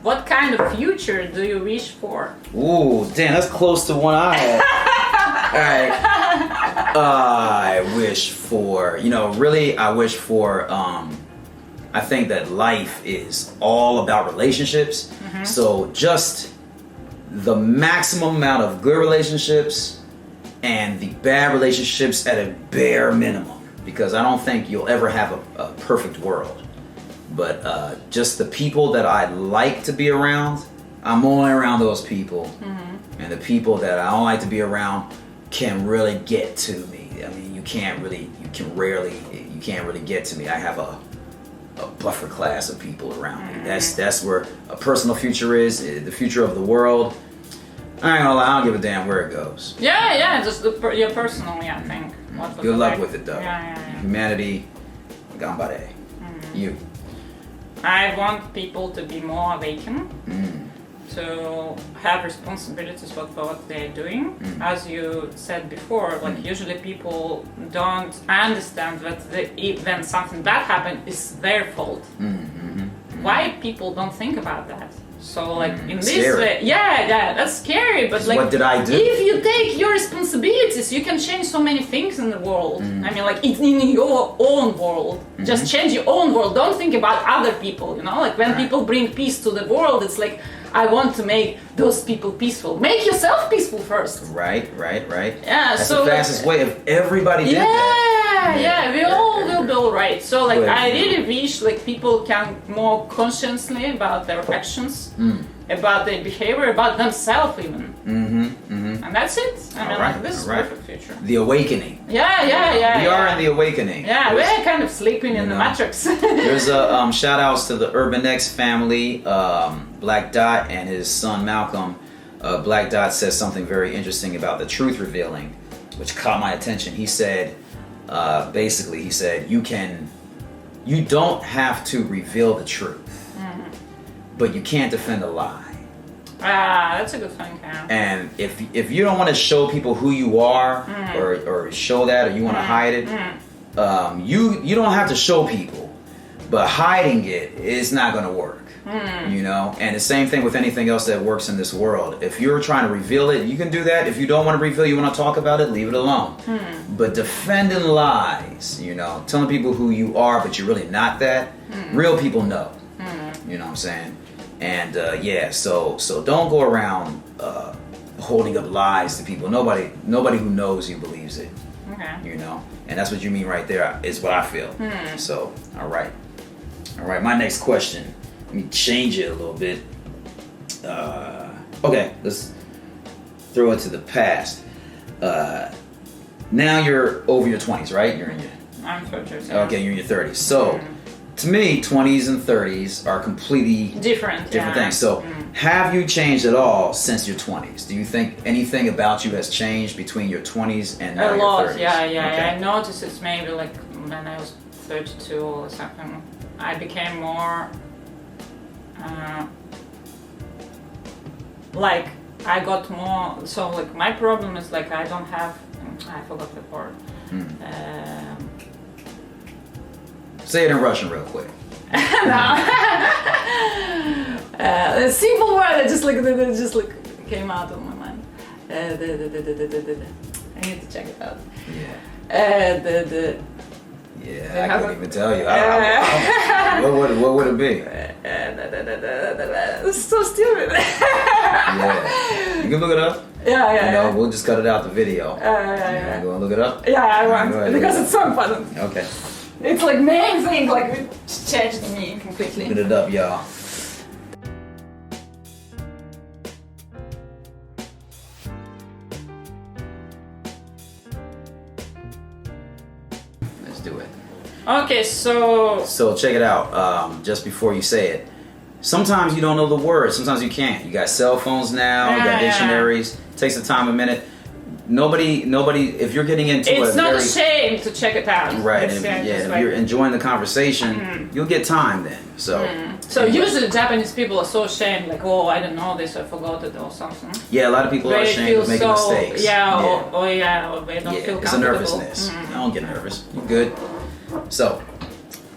What kind of future do you wish for? Ooh, damn, that's close to one I had. All right. I wish for, really, I wish for, I think that life is all about relationships. Mm-hmm. So just the maximum amount of good relationships and the bad relationships at a bare minimum. Because I don't think you'll ever have a perfect world. But just the people that I like to be around, I'm only around those people. Mm-hmm. And the people that I don't like to be around can really get to me. I mean, you can't really get to me. I have a buffer class of people around me. That's where a personal future is, the future of the world. I ain't gonna lie, I don't give a damn where it goes. Yeah, just your personally, I think. Good luck with it, though. Yeah. Humanity, gambare. Mm-hmm. You. I want people to be more awakened, to have responsibilities for what they're doing. As you said before, like usually people don't understand that when something bad happens, it's their fault. Why people don't think about that? So like in this scary. way, yeah, that's scary. But like, what did I do? If you take your responsibilities, you can change so many things in the world. I mean, like in your own world, just change your own world. Don't think about other people. Like when people bring peace to the world, it's like I want to make those people peaceful. Make yourself peaceful first. Right. Yeah. That's the fastest way. If everybody did that. Yeah, we all will be all right. So like, I really wish like people can more consciously about their actions, about their behavior, about themselves even. And that's it. I mean, like, this is perfect future. The awakening. Yeah. We are in the awakening. Yeah, we're kind of sleeping in the matrix. There's a shout outs to the Urban X family, Black Dot and his son Malcolm. Black Dot says something very interesting about the truth revealing, which caught my attention. He said, you don't have to reveal the truth, but you can't defend a lie. That's a good thing, yeah. And if you don't want to show people who you are, or show that, or you want to hide it, you don't have to show people, but hiding it is not going to work. And the same thing with anything else that works in this world. If you're trying to reveal it, you can do that. If you don't want to reveal, you want to talk about it, leave it alone. But defending lies, telling people who you are, but you're really not that, real people know. You know what I'm saying? And so don't go around holding up lies to people. Nobody who knows you believes it. Okay. And that's what you mean right there, is what I feel. So, all right, my next question. Let me change it a little bit. Okay, let's throw it to the past. Now you're over your 20s, right? I'm 30. Okay, you're in your 30s. So, to me, 20s and 30s are completely different things. So, have you changed at all since your 20s? Do you think anything about you has changed between your 20s and now your 30s? Okay. Yeah. I noticed it's maybe like when I was 32 or something. I became more like I got more. So like my problem is like I don't have. I forgot the word. Say it in Russian real quick. A simple word that just came out of my mind. I need to check it out. I couldn't even tell you. What would it be? It's so stupid. You can look it up. Yeah. We'll just cut it out the video. Yeah. You want to look it up? Yeah, I want because it's so important. Okay. It's like main thing, like it changed me completely. Look it up, y'all. Let's do it. Okay, so check it out. Just before you say it, sometimes you don't know the words. Sometimes you can't. You got cell phones now. You got dictionaries. Takes the time a minute. Nobody. If you're getting into it's not a shame to check it out. Right. If you're enjoying the conversation, you'll get time then. So. So usually Japanese people are so ashamed, like, oh, I don't know this, I forgot it or something. Yeah, a lot of people are ashamed of making mistakes. Or they don't feel comfortable. It's a nervousness. Don't get nervous. You're good. So,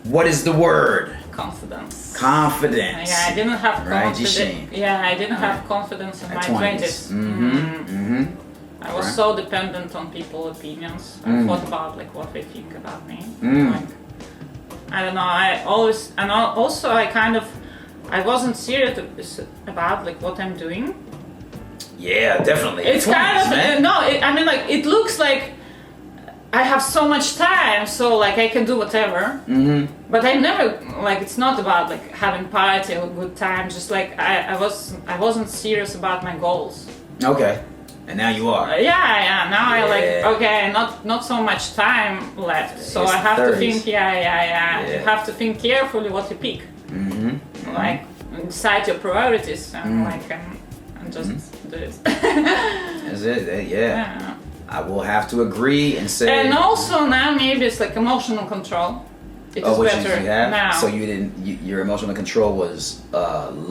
what is the word? Confidence. Confidence. Yeah, I didn't have Right, confidence. Jishin. Yeah, I didn't have confidence in At my 20s. 20s. I was Right. so dependent on people's opinions. I thought about like what they think about me. Like, I don't know. I always and also I wasn't serious about like what I'm doing. Yeah, definitely. It's 20s, kind of man. no. I mean, like it looks like I have so much time, so like I can do whatever. But I never like. It's not about like having party or good time. Just like I wasn't serious about my goals. Okay. And now you are. Yeah. Now I Yeah. like okay, not so much time left, so It's I have 30s. to think. Yeah. Yeah. You have to think carefully what you pick. Like decide your priorities and like and just do it. That's it. Yeah. Yeah. I will have to agree and say. And also now maybe it's like emotional control. It is what better you have? now. So you didn't. Your emotional control was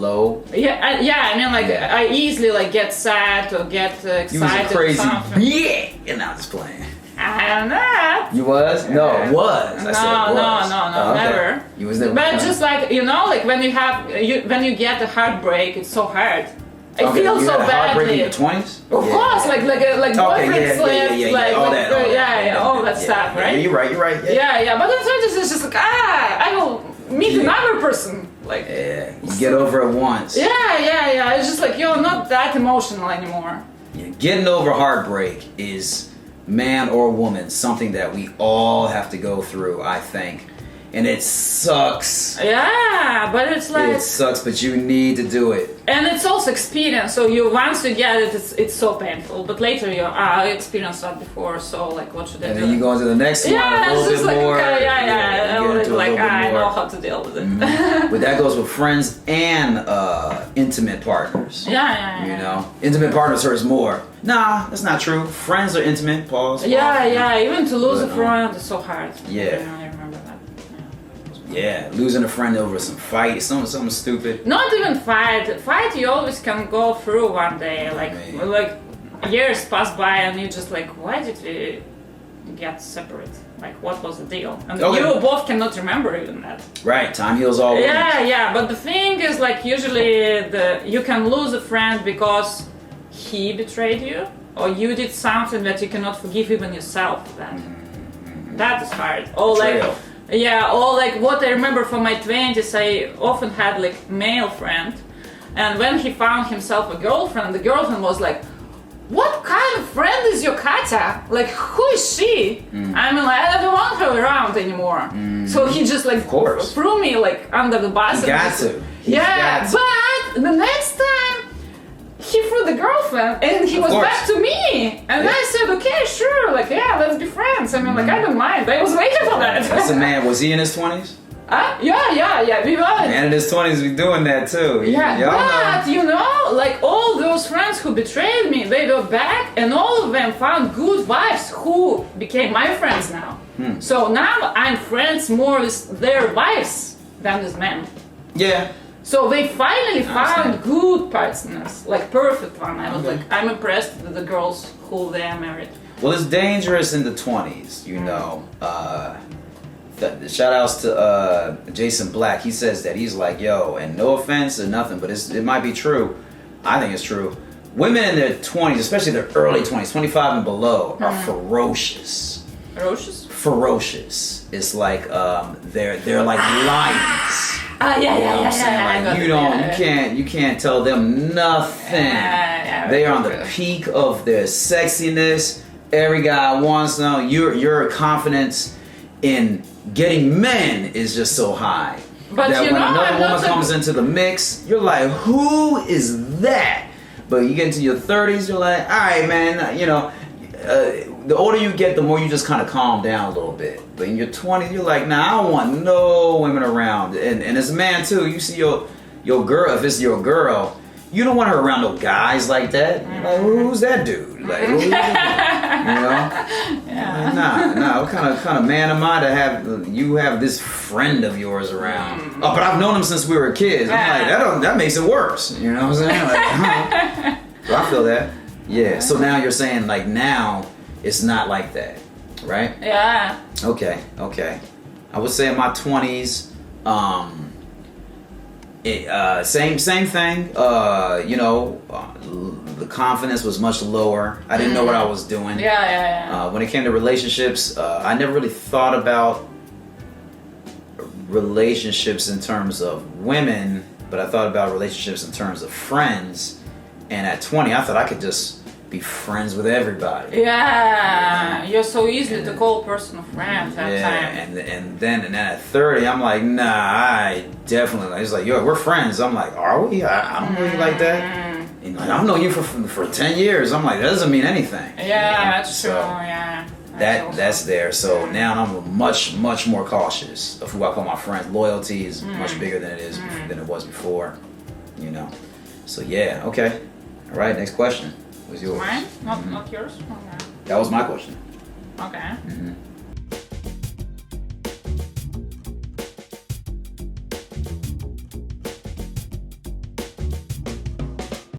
low. Yeah. I mean, like Yeah. I easily like get sad or get excited. You was a crazy. or something. Yeah. And I'm just playing. I'm not. You was? No, it was. I said No, was. no, Oh, okay. never. You was never. But just like like when you get a heartbreak, it's so hard. I feel you so had a heartbreak in badly. your 20s? Of course, like boyfriend slipped, like all that, all that stuff, right? Yeah, you're right. Yeah. But in 20s, it's just like I will meet Yeah. another person, like. Yeah, you get over it once. Yeah. It's just like you're not that emotional anymore. Yeah, getting over heartbreak is, man or woman, something that we all have to go through, I think. And it sucks. Yeah, but it's like, It sucks, but you need to do it. and it's also experience. So once you get it, it's so painful. But later I experienced that before. So like, what should I And do? then you go into the next one a Yeah, it's little just bit like more. okay, yeah. you get I into a like little bit I more. know how to deal with it. But that goes with friends and intimate partners. Yeah. You know, intimate partners hurts more. Nah, that's not true. Friends are intimate. Pause. Yeah. Even to lose But, a friend is so hard. Yeah. I remember that. Yeah, losing a friend over some fight, something stupid. Not even fight. Fight you always can go through one day. Like years pass by and you just like, why did we get separate? Like what was the deal? And Okay. you both cannot remember even that. Right, time heals all wounds. Yeah. But the thing is like usually you can lose a friend because he betrayed you or you did something that you cannot forgive even yourself then. That is hard. Or Betrayal. or like what I remember from my 20s, I often had like male friend, and when he found himself a girlfriend, the girlfriend was like, "What kind of friend is your Katya? Like, who is she?" I mean, like, I don't want her around anymore. So he just like course. threw me like under the bus. You and got just- to. You Yeah, got to. but the next time he threw the girlfriend and he was course. back to me. And Yeah. I said, okay, sure, like, yeah, let's be friends. I mean, like, I don't mind. I was waiting for that. That's a man. Was he in his 20s? Yeah, we were. Man in his 20s be doing that too. Yeah, Y'all but know. you know, like all those friends who betrayed me, they were back and all of them found good wives who became my friends now. So now I'm friends more with their wives than with men. Yeah. So they finally found understand. good partners, like perfect one. I was like, I'm impressed with the girls who they are married. Well, it's dangerous in the 20s, you know. The shout outs to Jason Black. He says that he's like, yo, and no offense or nothing, but it might be true. I think it's true. Women in their 20s, especially their early 20s, 25 and below, are ferocious. Ferocious? Ferocious. It's like they're like lions. Yeah. You know what I'm saying? I Like got you it, don't, yeah. you can't tell them nothing. Yeah, They are on the true. peak of their sexiness. Every guy wants them. Your confidence in getting men is just so high But that you when know, another I'm woman not comes into the mix, you're like, who is that? But you get into your 30s, you're like, all right, man. You know, the older you get, the more you just kind of calm down a little bit. But in your 20s, you're like, nah, I don't want no women around. And as a man too, you see your girl. If it's your girl, you don't want her around no guys like that. You're like, who's that dude? Like, who's that dude? You know? Yeah. Nah. What kind of man am I to have this friend of yours around? Oh, but I've known him since we were kids. I'm like, that makes it worse. You know what I'm saying? Like, so I feel that. Yeah. So now you're saying like now it's not like that, right? Yeah. Okay. I would say in my 20s, Same thing. The confidence was much lower. I didn't know what I was doing. Yeah. When it came to relationships, I never really thought about relationships in terms of women, but I thought about relationships in terms of friends. And at 20, I thought I could just be friends with everybody. Yeah, you're so easy to call a person a friend that time. And then at 30, I'm like, nah, I definitely. It's like, yo, we're friends. I'm like, are we? I don't know you like that. You know, I've known you for 10 years. I'm like, that doesn't mean anything. Yeah, that's true. Yeah. That's there. So now I'm much more cautious of who I call my friends. Loyalty is much bigger than it was before. You know. So yeah, okay. All right, next question. What's yours? Mine? Not yours? Okay. That was my question. Okay.